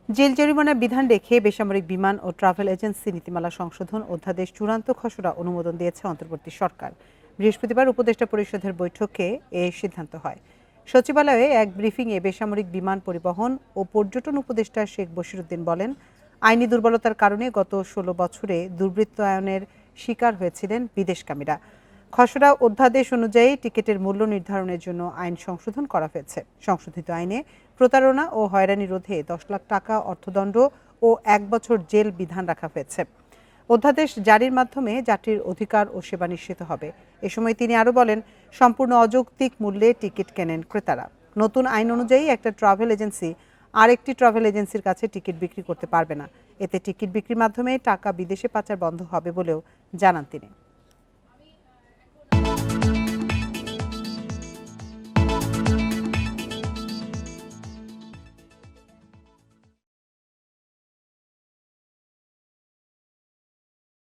Jail জরিমানার বিধান রেখে বেসামরিক বিমান ও ট্রাভেল এজেন্সি নীতিমালা সংশোধন অধ্যাদেশ চূড়ান্ত খসড়া অনুমোদন দিয়েছে অন্তর্বর্তী সরকার। বৃহস্পতিবার উপদেষ্টা পরিষদের বৈঠকে এ সিদ্ধান্ত হয়। সচিবালয়ে এক ব্রিফিংয়ে বেসামরিক বিমান পরিবহন ও পর্যটন উপদেষ্টা শেখ বশিরউদ্দিন বলেন, আইনি দুর্বলতার কারণে গত ১৬ বছরে দুর্বৃত্তায়নের শিকার হয়েছিলেন বিদেশগামীরা। খসড়া অধ্যাদেশ অনুযায়ী টিকিটের মূল্য নির্ধারণের জন্য আইন সংশোধন করা হয়েছে। সংশোধিত আইনে প্রতারণা ও হয়রানি রোধে ১০ লাখ টাকা অর্থদণ্ড ও ১ বছর জেল বিধান রাখা হয়েছে। অধ্যাদেশ জারির মাধ্যমে যাত্রীর অধিকার ও সেবা নিশ্চিত হবে। এ সময় তিনি আরও বলেন, সম্পূর্ণ অযৌক্তিক মূল্যে টিকিট কেনেন ক্রেতারা। নতুন আইন অনুযায়ী একটা ট্রাভেল এজেন্সি আরেকটি ট্রাভেল এজেন্সির কাছে টিকিট বিক্রি করতে পারবে না। এতে টিকিট বিক্রির মাধ্যমে টাকা বিদেশে পাচার বন্ধ হবে বলেও জানান তিনি।